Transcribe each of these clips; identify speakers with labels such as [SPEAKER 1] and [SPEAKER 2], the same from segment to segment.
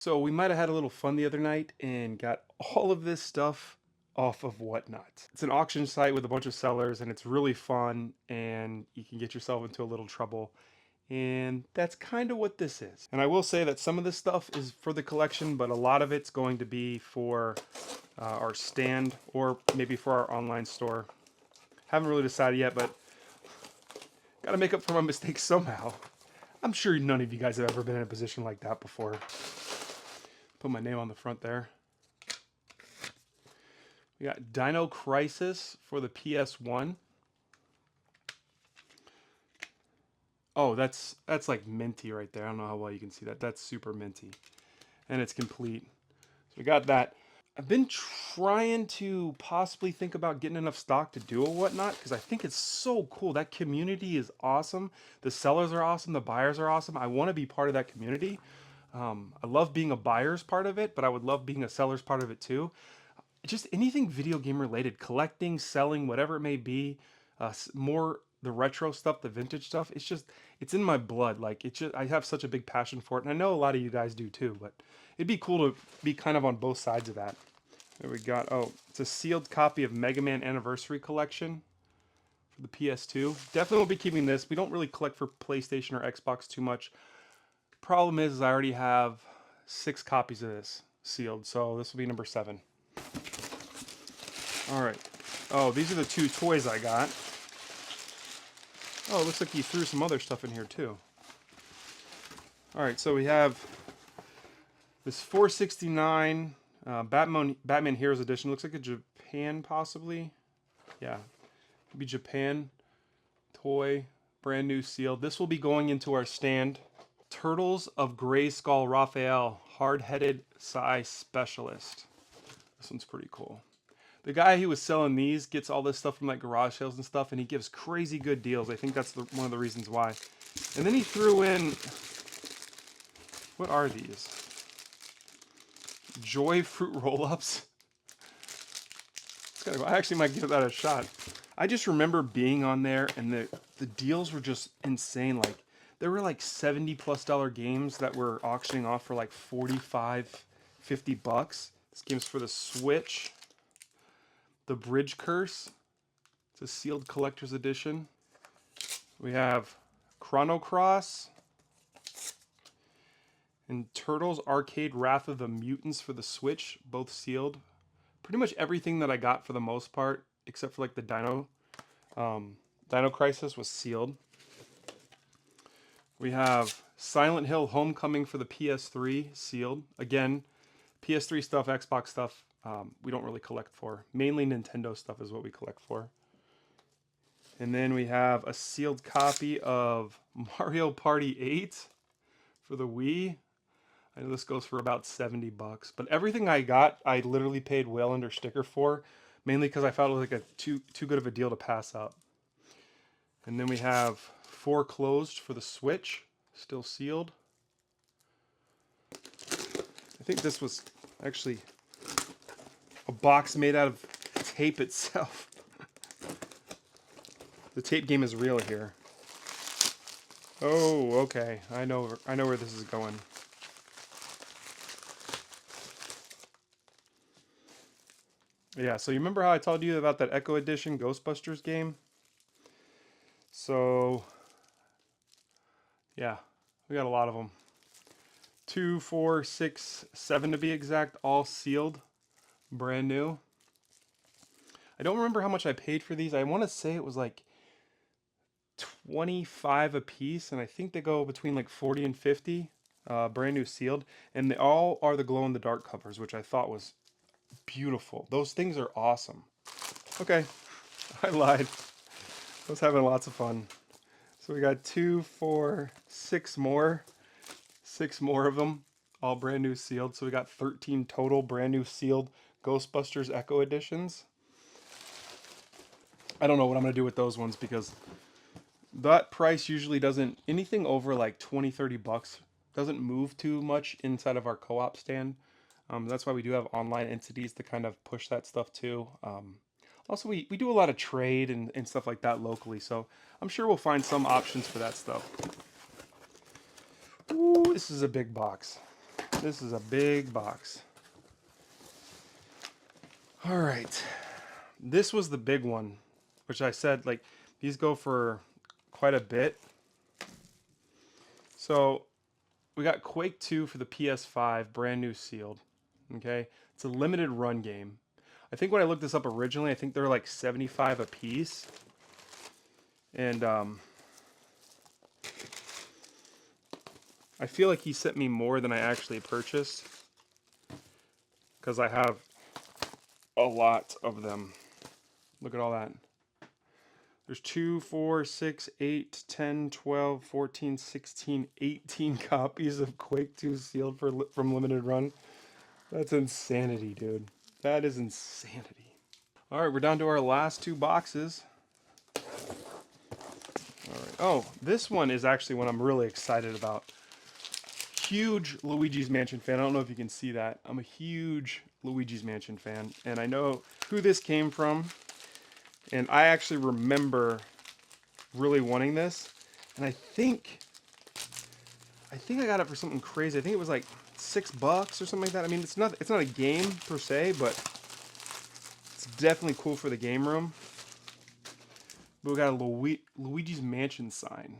[SPEAKER 1] So we might have had a little fun the other night and got all of this stuff off of Whatnot. It's an auction site with a bunch of sellers and it's really fun and you can get yourself into a little trouble. And that's kind of what this is. And I will say that some of this stuff is for the collection, but a lot of it's going to be for our stand or maybe for our online store. Haven't really decided yet, but got to make up for my mistakes somehow. I'm sure none of you guys have ever been in a position like that before. Put my name on the front there. We got Dino Crisis for the PS1. Oh, that's like minty right there. I don't know how well you can see that. That's super minty. And it's complete. So we got that. I've been trying to possibly think about getting enough stock to do a Whatnot because I think it's so cool. That community is awesome. The sellers are awesome. The buyers are awesome. I want to be part of that community. I love being a buyer's part of it, but I would love being a seller's part of it too. Just anything video game related, collecting, selling, whatever it may be, more the retro stuff, the vintage stuff. It's in my blood. Like I have such a big passion for it, and I know a lot of you guys do too. But it'd be cool to be kind of on both sides of that. There we got. Oh, it's a sealed copy of Mega Man Anniversary Collection for the PS2. Definitely won't be keeping this. We don't really collect for PlayStation or Xbox too much. Problem is I already have 6 copies of this sealed, so this will be number 7. All right. Oh, these are the 2 toys I got. Oh, it looks like he threw some other stuff in here too. All right, so we have this 469 Batman Heroes Edition. Looks like a Japan possibly. Yeah, maybe Japan toy, brand new sealed. This will be going into our stand. Turtles of Grayskull Raphael, hard-headed Psy Specialist. This one's pretty cool. The guy who was selling these gets all this stuff from like garage sales and stuff, and he gives crazy good deals. I think that's one of the reasons why. And then he threw in, what are these? Joy fruit roll-ups. I actually might give that a shot. I just remember being on there, and the deals were just insane. Like there were like $70+ games that were auctioning off for like 45, 50 bucks. This game's for the Switch. The Bridge Curse. It's a sealed collector's edition. We have Chrono Cross and Turtles Arcade Wrath of the Mutants for the Switch, both sealed. Pretty much everything that I got for the most part, except for like the Dino Crisis was sealed. We have Silent Hill Homecoming for the PS3, sealed. Again, PS3 stuff, Xbox stuff, we don't really collect for. Mainly Nintendo stuff is what we collect for. And then we have a sealed copy of Mario Party 8 for the Wii. I know this goes for about 70 bucks. But everything I got, I literally paid well under sticker for. Mainly because I felt it was like too good of a deal to pass up. And then we have Foreclosed for the Switch, still sealed. I think this was actually a box made out of tape itself. The tape game is real here. Oh, okay. I know where this is going. Yeah, so you remember how I told you about that Echo Edition Ghostbusters game? So, yeah, we got a lot of them. 2, 4, 6, 7 to be exact, all sealed, brand new. I don't remember how much I paid for these. I want to say it was like 25 a piece, and I think they go between like 40 and 50, brand new sealed. And they all are the glow-in-the-dark covers, which I thought was beautiful. Those things are awesome. Okay, I lied. I was having lots of fun. So we got 2, 4, 6 more. 6 more of them, all brand new sealed. So we got 13 total brand new sealed Ghostbusters Echo Editions. I don't know what I'm going to do with those ones because that price usually doesn't, anything over like 20, 30 bucks doesn't move too much inside of our co-op stand. That's why we do have online entities to kind of push that stuff too. Also, we do a lot of trade and stuff like that locally, so I'm sure we'll find some options for that stuff. Ooh, this is a big box. This is a big box. All right. This was the big one, which I said, like, these go for quite a bit. So we got Quake II for the PS5, brand new sealed. Okay, it's a limited run game. I think when I looked this up originally, I think they're like 75 a piece. And I feel like he sent me more than I actually purchased, because I have a lot of them. Look at all that. There's 2, 4, 6, 8, 10, 12, 14, 16, 18 copies of Quake II sealed from limited run. That's insanity, dude. That is insanity. All right, we're down to our last 2 boxes. All right. Oh, this one is actually one I'm really excited about. Huge Luigi's Mansion fan. I don't know if you can see that. I'm a huge Luigi's Mansion fan, and I know who this came from. And I actually remember really wanting this, and I think I got it for something crazy. I think it was like $6 or something like that. I mean, it's not a game per se, but it's definitely cool for the game room. But we got a Luigi's Mansion sign,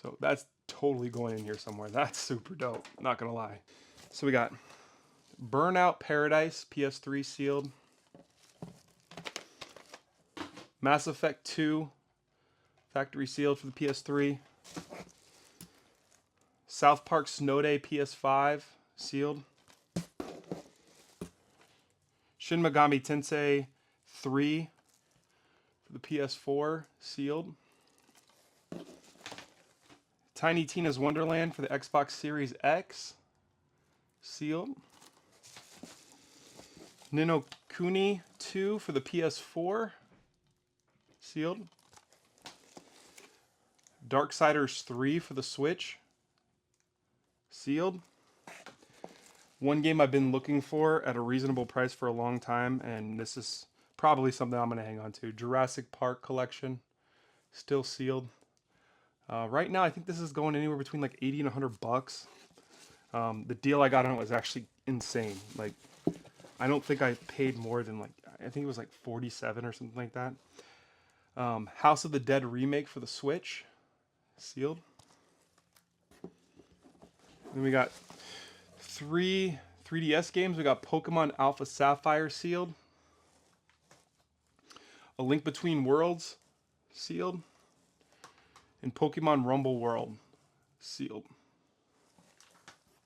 [SPEAKER 1] so that's totally going in here somewhere. That's super dope, not gonna lie. So we got Burnout Paradise PS3 sealed, Mass Effect 2 factory sealed for the PS3, South Park Snow Day PS5 sealed, Shin Megami Tensei 3 for the PS4 sealed, Tiny Tina's Wonderland for the Xbox Series X sealed, Ni no Kuni 2 for the PS4 sealed, Darksiders 3 for the Switch sealed. One game I've been looking for at a reasonable price for a long time, and this is probably something I'm going to hang on to. Jurassic Park Collection, still sealed. Right now, I think this is going anywhere between like 80 and $100. The deal I got on it was actually insane. Like, I don't think I paid more than like, I think it was like 47 or something like that. House of the Dead remake for the Switch, sealed. Then we got 3 3DS games. We got Pokemon Alpha Sapphire sealed, A Link Between Worlds sealed, and Pokemon Rumble World sealed.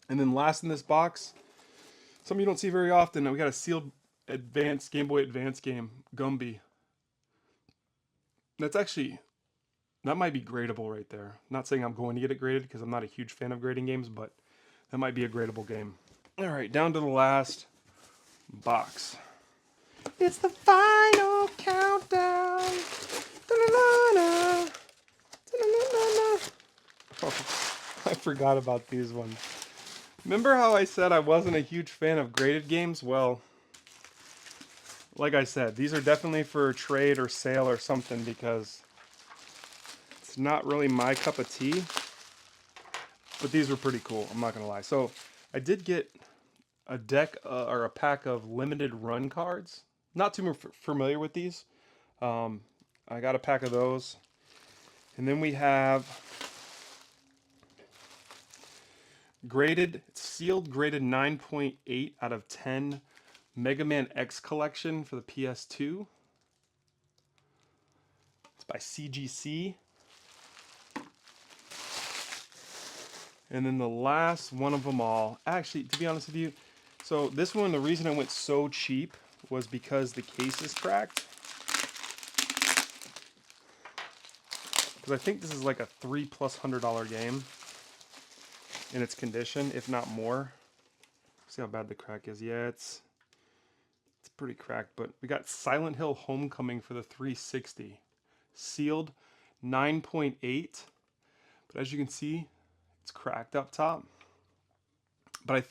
[SPEAKER 1] And then last in this box, something you don't see very often, we got a sealed Game Boy Advance game, Gumby. That might be gradable right there. Not saying I'm going to get it graded because I'm not a huge fan of grading games, but that might be a gradable game. All right, down to the last box. It's the final countdown. Da-da-da-da. Da-da-da-da-da. Oh, I forgot about these ones. Remember how I said I wasn't a huge fan of graded games? Well, like I said, these are definitely for trade or sale or something, because it's not really my cup of tea. But these were pretty cool, I'm not going to lie. So I did get a deck or a pack of limited run cards. Not too familiar with these. I got a pack of those. And then we have sealed graded 9.8 out of 10 Mega Man X collection for the PS2. It's by CGC. And then the last one of them all, actually, to be honest with you, so this one, the reason I went so cheap was because the case is cracked. Because I think this is like a $300+ game in its condition, if not more. See how bad the crack is. Yeah, it's pretty cracked. But we got Silent Hill Homecoming for the 360, sealed 9.8. But as you can see, it's cracked up top. But I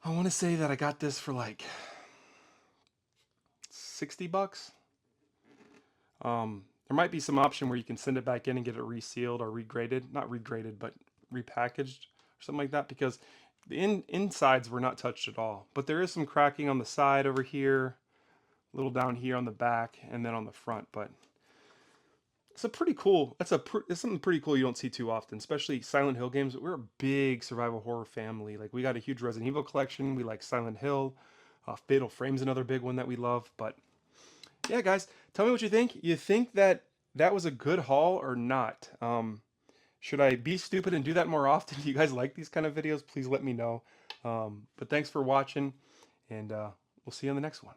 [SPEAKER 1] want to say that I got this for like $60. There might be some option where you can send it back in and get it resealed or regraded. Not regraded, but repackaged. something like that, because the insides were not touched at all. But there is some cracking on the side over here, a little down here on the back, and then on the front. But it's a pretty cool. It's something pretty cool you don't see too often, especially Silent Hill games. We're a big survival horror family. Like we got a huge Resident Evil collection. We like Silent Hill. Fatal Frame's another big one that we love. But yeah, guys, tell me what you think. You think that that was a good haul or not? Should I be stupid and do that more often? Do you guys like these kind of videos? Please let me know. But thanks for watching, and we'll see you on the next one.